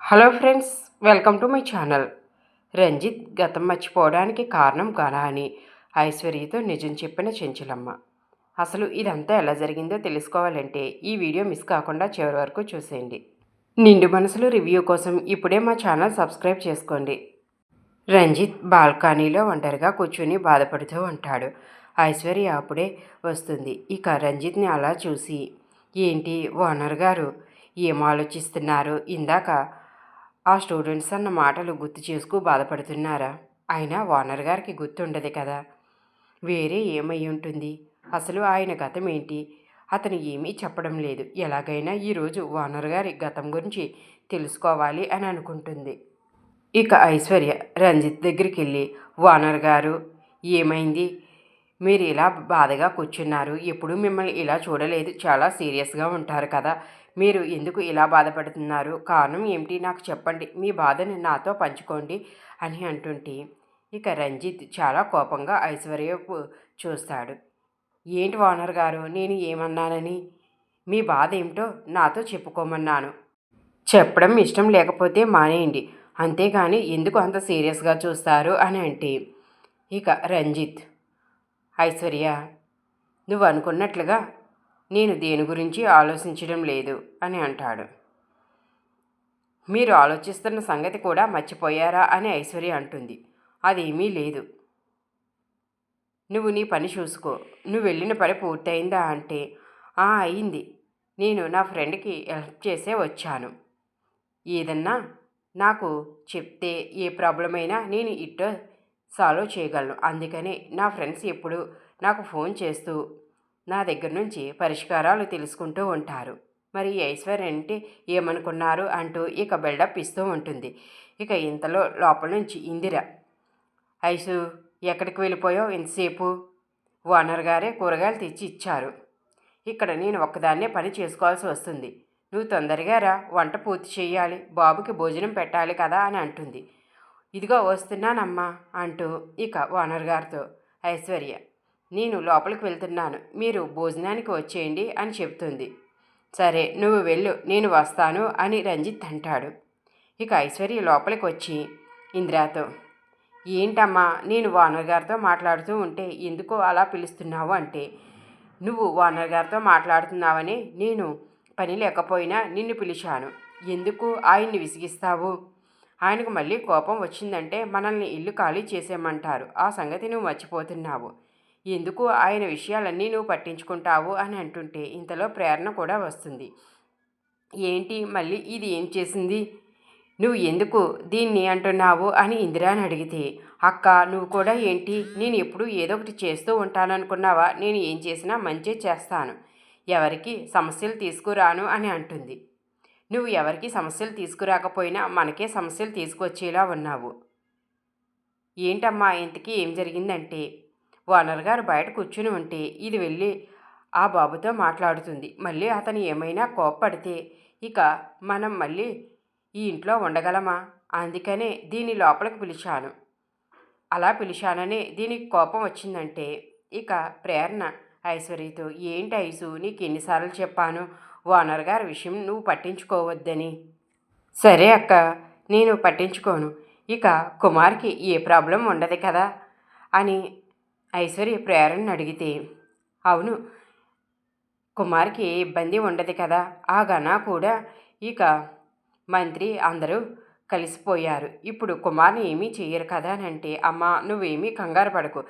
Hello friends, welcome to my channel. Ranjith గతం మర్చిపోవడానికి కారణం గణ అని ఐశ్వర్యతో నిజం చెప్పిన చెంచలమ్మ. అసలు ఇదంతా ఎలా జరిగిందో తెలుసుకోవాలంటే ఈ వీడియో మిస్ కాకుండా చివరి వరకు చూసేయండి. నిండు మనసులు రివ్యూ కోసం ఇప్పుడే మా ఛానల్ సబ్స్క్రైబ్ చేసుకోండి. రంజిత్ బాల్కనీలో ఒంటరిగా కూర్చుని బాధపడుతూ ఉంటాడు. ఐశ్వర్య అప్పుడే వస్తుంది. ఇక రంజిత్ని అలా చూసి, ఏంటి ఓనర్ గారు ఏం ఆలోచిస్తున్నారు? ఇందాక ఆ స్టూడెంట్స్ అన్న మాటలు గుర్తు చేసుకు బాధపడుతున్నారా? అయినా ఓనర్ గారికి గుర్తుండదు కదా. వేరే ఏమై ఉంటుంది? అసలు ఆయన గతం ఏంటి? అతను ఏమీ చెప్పడం లేదు. ఎలాగైనా ఈరోజు ఓనర్ గారి గతం గురించి తెలుసుకోవాలి అని అనుకుంటుంది. ఇక ఐశ్వర్య రంజిత్ దగ్గరికి వెళ్ళి, ఓనర్ గారు ఏమైంది? మీరు ఇలా బాధగా కూర్చున్నారు. ఎప్పుడు మిమ్మల్ని ఇలా చూడలేదు. చాలా సీరియస్గా ఉంటారు కదా. మీరు ఎందుకు ఇలా బాధపడుతున్నారు? కారణం ఏమిటి? నాకు చెప్పండి. మీ బాధని నాతో పంచుకోండి అని అంటుంటే, ఇక రంజిత్ చాలా కోపంగా ఐశ్వర్యకు చూస్తాడు. ఏంటి ఓనర్ గారు, నేను ఏమన్నానని? మీ బాధ ఏమిటో నాతో చెప్పుకోమన్నాను. చెప్పడం ఇష్టం లేకపోతే మానేయండి. అంతేగాని ఎందుకు అంత సీరియస్గా చూస్తారు అని అంటే, ఇక రంజిత్, ఐశ్వర్య, నువ్వు అనుకున్నట్లుగా నేను దేని గురించి ఆలోచించడం లేదు అని అంటాడు. మీరు ఆలోచిస్తున్న సంగతి కూడా మర్చిపోయారా అని ఐశ్వర్య అంటుంది. అదేమీ లేదు. నువ్వు నీ పని చూసుకో. నువ్వు వెళ్ళిన పని పూర్తయిందా అంటే, అయింది. నేను నా ఫ్రెండ్కి హెల్ప్ చేసే వచ్చాను. ఏదన్నా నాకు చెప్తే ఏ ప్రాబ్లం అయినా నేను ఇట్టో సాల్వ్ చేయగలను. అందుకనే నా ఫ్రెండ్స్ ఎప్పుడు నాకు ఫోన్ చేస్తూ నా దగ్గర నుంచి పరిష్కారాలు తెలుసుకుంటూ ఉంటారు. మరి ఐశ్వర్య అంటే ఏమనుకున్నారు అంటూ ఇక బిల్డప్ ఇస్తూ ఉంటుంది. ఇక ఇంతలో లోపల నుంచి ఇందిర, ఐసు ఎక్కడికి వెళ్ళిపోయావు ఇంతసేపు? ఓనర్ గారే కూరగాయలు తెచ్చి ఇచ్చారు. ఇక్కడ నేను ఒక్కదాన్నే పని చేసుకోవాల్సి వస్తుంది. నువ్వు తొందరగా రా, వంట పూర్తి చేయాలి, బాబుకి భోజనం పెట్టాలి కదా అని అంటుంది. ఇదిగో వస్తున్నానమ్మా అంటూ ఇక ఓనర్ గారితో ఐశ్వర్య, నేను లోపలికి వెళ్తున్నాను, మీరు భోజనానికి వచ్చేయండి అని చెబుతుంది. సరే నువ్వు వెళ్ళు, నేను వస్తాను అని రంజిత్ అంటాడు. ఇక ఐశ్వర్య లోపలికి వచ్చి ఇందిరాతో, ఏంటమ్మా నేను ఓనర్ గారితో మాట్లాడుతూ ఉంటే ఎందుకో అలా పిలుస్తున్నావు అంటే, నువ్వు ఓనర్ గారితో మాట్లాడుతున్నావని నేను పని లేకపోయినా నిన్ను పిలిచాను. ఎందుకు ఆయన్ని విసిగిస్తావు? ఆయనకు మళ్ళీ కోపం వచ్చిందంటే మనల్ని ఇల్లు ఖాళీ చేసేయమంటారు. ఆ సంగతి నువ్వు మర్చిపోతున్నావు. ఎందుకు ఆయన విషయాలన్నీ నువ్వు పట్టించుకుంటావు అని అంటుంటే ఇంతలో ప్రేరణ కూడా వస్తుంది. ఏంటి మళ్ళీ ఇది ఏం చేసింది? నువ్వు ఎందుకు దీన్ని అంటున్నావు అని ఇందిరాని అడిగితే, అక్క నువ్వు కూడా ఏంటి, నేను ఎప్పుడూ ఏదో ఒకటి చేస్తూ ఉంటాననుకున్నావా? నేను ఏం చేసినా మంచి చేస్తాను, ఎవరికి సమస్యలు తీసుకురాను అని అంటుంది. నువ్వు ఎవరికి సమస్యలు తీసుకురాకపోయినా మనకే సమస్యలు తీసుకొచ్చేలా ఉన్నావు. ఏంటమ్మా ఇంతకీ ఏం జరిగిందంటే, ఓనర్ గారు బయట కూర్చుని ఉంటే ఇది వెళ్ళి ఆ బాబుతో మాట్లాడుతుంది. మళ్ళీ అతను ఏమైనా కోప్పడితే ఇక మనం మళ్ళీ ఈ ఇంట్లో ఉండగలమా? అందుకనే దీన్ని లోపలికి పిలిచాను. అలా పిలిచాననే దీనికి కోపం వచ్చిందంటే ఇక ప్రేరణ ఐశ్వర్యతో, ఏంటి ఐసు నీకు ఎన్నిసార్లు చెప్పాను ఓనర్ గారి విషయం నువ్వు పట్టించుకోవద్దని? సరే అక్క, నేను పట్టించుకోను. ఇక కుమార్కి ఏ ప్రాబ్లం ఉండదు కదా అని ఐశ్వర్య ప్రేరణను అడిగితే, అవును, కుమార్కి ఏ ఇబ్బంది ఉండదు కదా. ఆ గణ కూడా ఇక మంత్రి అందరూ కలిసిపోయారు. ఇప్పుడు కుమార్ని ఏమీ చెయ్యరు కదా అని అంటే, అమ్మ నువ్వేమీ కంగారు పడకు.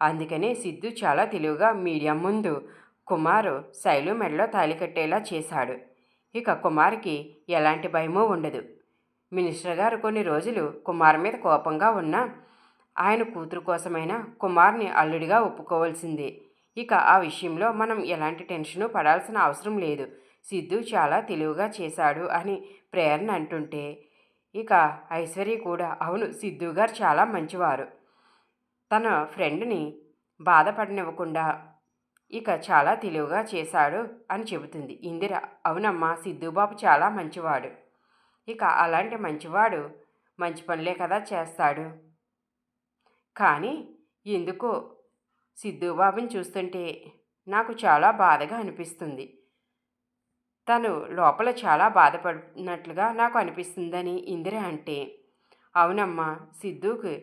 అందుకనే సిద్ధు చాలా తెలివిగా మీడియా ముందు కుమారు శైలు మెడలో తాళి కట్టేలా చేశాడు. ఇక కుమార్కి ఎలాంటి భయమూ ఉండదు. మినిస్టర్ గారు కొన్ని రోజులు కుమార్ మీద కోపంగా ఉన్నా ఆయన కూతురు కోసమైనా కుమార్ని అల్లుడిగా ఒప్పుకోవాల్సిందే. ఇక ఆ విషయంలో మనం ఎలాంటి టెన్షను పడాల్సిన అవసరం లేదు. సిద్ధు చాలా తెలివిగా చేశాడు అని ప్రేరణ అంటుంటే ఇక ఐశ్వర్య కూడా, అవును సిద్ధు గారు చాలా మంచివారు, తన ఫ్రెండ్ని బాధపడనివ్వకుండా ఇక చాలా తెలివిగా చేశాడు అని చెబుతుంది. ఇందిర, అవునమ్మా సిద్ధుబాబు చాలా మంచివాడు. ఇక అలాంటి మంచివాడు మంచి పనులే కదా చేస్తాడు. కానీ ఎందుకో సిద్ధుబాబుని చూస్తుంటే నాకు చాలా బాధగా అనిపిస్తుంది. తను లోపల చాలా బాధపడినట్లుగా నాకు అనిపిస్తుందని ఇందిర అంటే, అవునమ్మా, సిద్ధుకి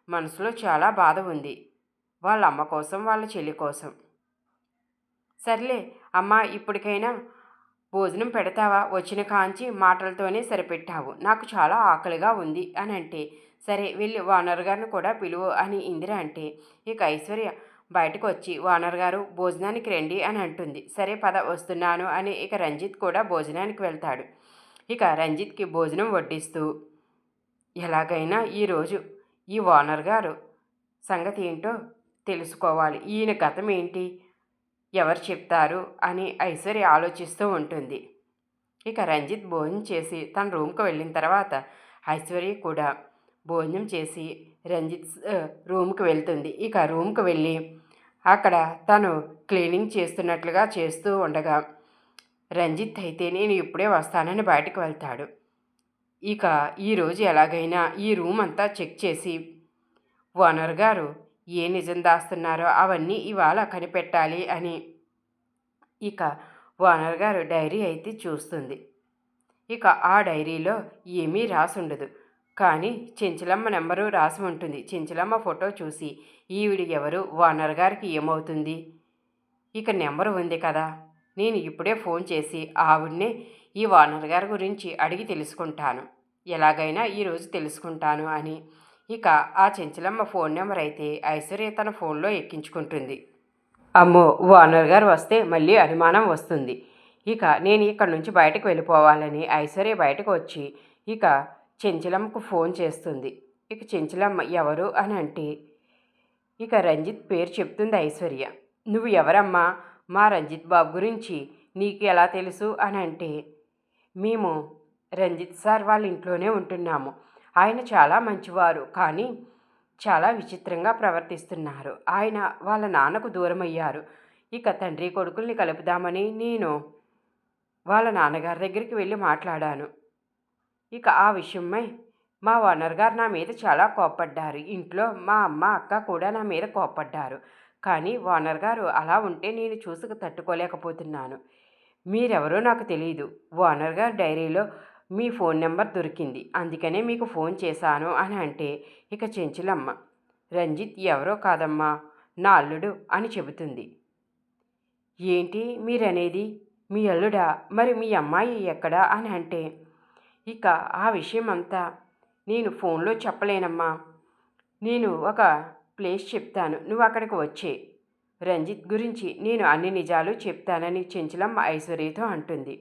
మనసులో చాలా బాధ ఉంది. వాళ్ళ అమ్మ కోసం, వాళ్ళ చెల్లి కోసం. సర్లే అమ్మా, ఇప్పటికైనా భోజనం పెడతావా? వచ్చిన కాంచి మాటలతోనే సరిపెట్టావు. నాకు చాలా ఆకలిగా ఉంది అని అంటే, సరే వెళ్ళి ఓనర్ గారిని కూడా పిలువు అని ఇందిర అంటే, ఇక ఐశ్వర్య బయటకు వచ్చి ఓనర్ గారు భోజనానికి రండి అని అంటుంది. సరే పద వస్తున్నాను అని ఇక రంజిత్ కూడా భోజనానికి వెళ్తాడు. ఇక రంజిత్కి భోజనం వడ్డిస్తూ, ఎలాగైనా ఈరోజు ఈ ఓనర్ గారు సంగతి ఏంటో తెలుసుకోవాలి. ఈయన గతం ఏంటి, ఎవరు చెప్తారు అని ఐశ్వర్య ఆలోచిస్తూ ఉంటుంది. ఇక రంజిత్ భోజనం చేసి తన రూమ్కి వెళ్ళిన తర్వాత ఐశ్వర్య కూడా భోజనం చేసి రంజిత్ రూమ్కి వెళ్తుంది. ఇక రూమ్కి వెళ్ళి అక్కడ తను క్లీనింగ్ చేస్తున్నట్లుగా చేస్తూ ఉండగా రంజిత్ అయితే నేను ఇప్పుడే వస్తానని బయటకు వెళ్తాడు. ఇక ఈరోజు ఎలాగైనా ఈ రూమ్ అంతా చెక్ చేసి ఓనర్ గారు ఏ నిజం దాస్తున్నారో అవన్నీ ఇవాళ కనిపెట్టాలి అని ఇక ఓనర్ గారు డైరీ అయితే చూస్తుంది. ఇక ఆ డైరీలో ఏమీ రాసి ఉండదు, కానీ చెంచలమ్మ నెంబరు రాసి ఉంటుంది. చెంచలమ్మ ఫోటో చూసి ఈవిడ ఎవరు, ఓనర్ గారికి ఏమవుతుంది, ఇక నెంబరు ఉంది కదా, నేను ఇప్పుడే ఫోన్ చేసి ఆవిడనే ఈ ఓనర్ గారి గురించి అడిగి తెలుసుకుంటాను, ఎలాగైనా ఈరోజు తెలుసుకుంటాను అని ఇక ఆ చెంచలమ్మ ఫోన్ నెంబర్ అయితే ఐశ్వర్య తన ఫోన్లో ఎక్కించుకుంటుంది. అమ్మో, ఓనర్ గారు వస్తే మళ్ళీ అనుమానం వస్తుంది. ఇక నేను ఇక్కడ నుంచి బయటకు వెళ్ళిపోవాలని ఐశ్వర్య బయటకు వచ్చి ఇక చెంచలమ్మకు ఫోన్ చేస్తుంది. ఇక చెంచలమ్మ ఎవరు అని అంటే ఇక రంజిత్ పేరు చెప్తుంది ఐశ్వర్య. నువ్వు ఎవరమ్మా, మా రంజిత్ బాబు గురించి నీకు ఎలా తెలుసు అని అంటే, మేము రంజిత్ సార్ వాళ్ళ ఇంట్లోనే ఉంటున్నాము. ఆయన చాలా మంచివారు, కానీ చాలా విచిత్రంగా ప్రవర్తిస్తున్నారు. ఆయన వాళ్ళ నాన్నకు దూరమయ్యారు. ఇక తండ్రి కొడుకుల్ని కలుపుదామని నేను వాళ్ళ నాన్నగారి దగ్గరికి వెళ్ళి మాట్లాడాను. ఇక ఆ విషయమై మా ఓనర్ గారు నా మీద చాలా కోప్పడ్డారు. ఇంట్లో మా అమ్మ అక్క కూడా నా మీద కోప్పడ్డారు. కానీ ఓనర్ గారు అలా ఉంటే నేను చూసుకు తట్టుకోలేకపోతున్నాను. మీరెవరో నాకు తెలియదు. ఓనర్ గారు డైరీలో మీ ఫోన్ నెంబర్ దొరికింది, అందుకనే మీకు ఫోన్ చేశాను అని అంటే ఇక చెంచులమ్మ, రంజిత్ ఎవరో కాదమ్మా, నా అల్లుడు అని చెబుతుంది. ఏంటి మీరనేది, మీ అల్లుడా? మరి మీ అమ్మాయి ఎక్కడా అని అంటే ఇక ఆ విషయం అంతా నేను ఫోన్లో చెప్పలేనమ్మా. నేను ఒక ప్లేస్ చెప్తాను, నువ్వు అక్కడికి వచ్చే. రంజిత్ గురించి నేను అన్ని నిజాలు చెప్తానని చెంచలమ్మ ఐశ్వర్యతో అంటుంది.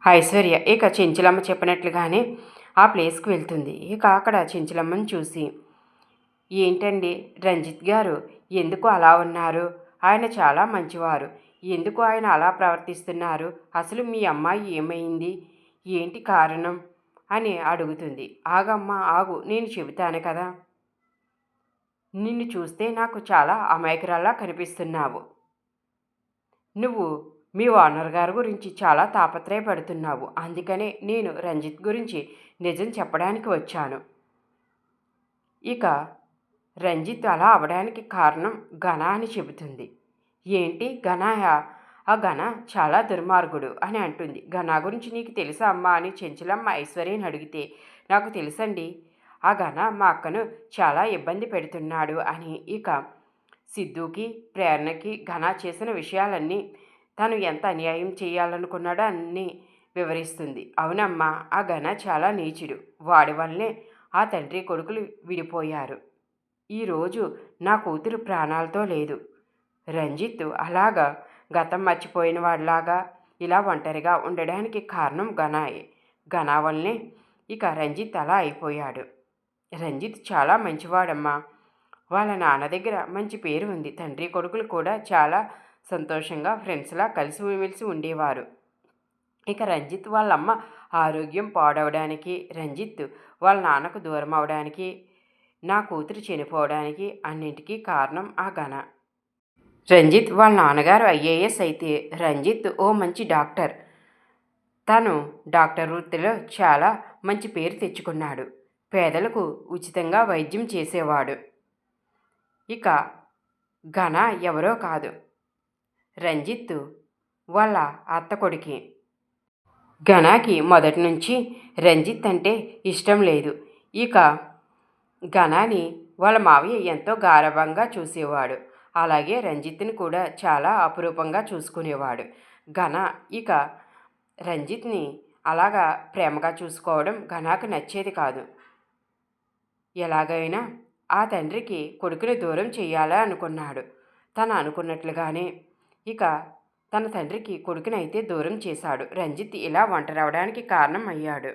ఐశ్వర్య ఇక చెంచలమ్మ చెప్పినట్లుగానే ఆ ప్లేస్కి వెళ్తుంది. ఇక అక్కడ చెంచలమ్మని చూసి, ఏంటండి రంజిత్ గారు ఎందుకు అలా ఉన్నారు, ఆయన చాలా మంచివారు, ఎందుకు ఆయన అలా ప్రవర్తిస్తున్నారు, అసలు మీ అమ్మాయి ఏమైంది, ఏంటి కారణం అని అడుగుతుంది. ఆగమ్మా ఆగు, నేను చెబుతాను కదా. నిన్ను చూస్తే నాకు చాలా అమాయకురాల్లా కనిపిస్తున్నావు. నువ్వు మీ ఓనర్ గారి గురించి చాలా తాపత్రయపడుతున్నావు, అందుకనే నేను రంజిత్ గురించి నిజం చెప్పడానికి వచ్చాను. ఇక రంజిత్ అలా అవడానికి కారణం ఘన అని చెబుతుంది. ఏంటి ఘనయా? ఆ ఘన చాలా దుర్మార్గుడు అని అంటుంది. ఘన గురించి నీకు తెలుసా అమ్మా అని చెంచలమ్మ ఐశ్వర్యని అడిగితే, నాకు తెలుసండి, ఆ ఘన మా అక్కను చాలా ఇబ్బంది పెడుతున్నాడు అని ఇక సిద్ధుకి ప్రేరణకి ఘన చేసిన విషయాలన్నీ, తను ఎంత అన్యాయం చేయాలనుకున్నాడో అన్నీ వివరిస్తుంది. అవునమ్మా, ఆ ఘన చాలా నీచుడు, వాడి వల్లనే ఆ తండ్రి కొడుకులు విడిపోయారు. ఈరోజు నా కూతురు ప్రాణాలతో లేదు. రంజిత్ అలాగా గతం మర్చిపోయిన వాడిలాగా ఇలా ఒంటరిగా ఉండడానికి కారణం ఘనాయే. ఘనా వల్లనే ఇక రంజిత్ అలా అయిపోయాడు. రంజిత్ చాలా మంచివాడమ్మా. వాళ్ళ నాన్న దగ్గర మంచి పేరు ఉంది. తండ్రి కొడుకులు కూడా చాలా సంతోషంగా ఫ్రెండ్స్లా కలిసిమెలిసి ఉండేవారు. ఇక రంజిత్ వాళ్ళమ్మ ఆరోగ్యం పాడవడానికి, రంజిత్ వాళ్ళ నాన్నకు దూరం అవడానికి, నా కూతురు చనిపోవడానికి అన్నింటికీ కారణం ఆ ఘన. రంజిత్ వాళ్ళ నాన్నగారు ఐఏఎస్ అయితే రంజిత్ ఓ మంచి డాక్టర్. తను డాక్టర్ వృత్తిలో చాలా మంచి పేరు తెచ్చుకున్నాడు. పేదలకు ఉచితంగా వైద్యం చేసేవాడు. ఇక ఘన ఎవరో కాదు, రంజిత్ వాళ్ళ అత్త కొడుకే. ఘనాకి మొదటి నుంచి రంజిత్ అంటే ఇష్టం లేదు. ఇక ఘనాని వాళ్ళ మావయ్య ఎంతో గారాబంగా చూసేవాడు. అలాగే రంజిత్ని కూడా చాలా అపురూపంగా చూసుకునేవాడు. ఘన ఇక రంజిత్ని అలాగా ప్రేమగా చూసుకోవడం ఘనాకు నచ్చేది కాదు. ఎలాగైనా ఆ తండ్రికి కొడుకుని దూరం చెయ్యాలా అనుకున్నాడు. తను అనుకున్నట్లుగానే ఇక తన తండ్రికి కొడుకునైతే దూరం చేశాడు. రంజిత్ ఇలా ఒంటరవడానికి కారణం అయ్యాడు.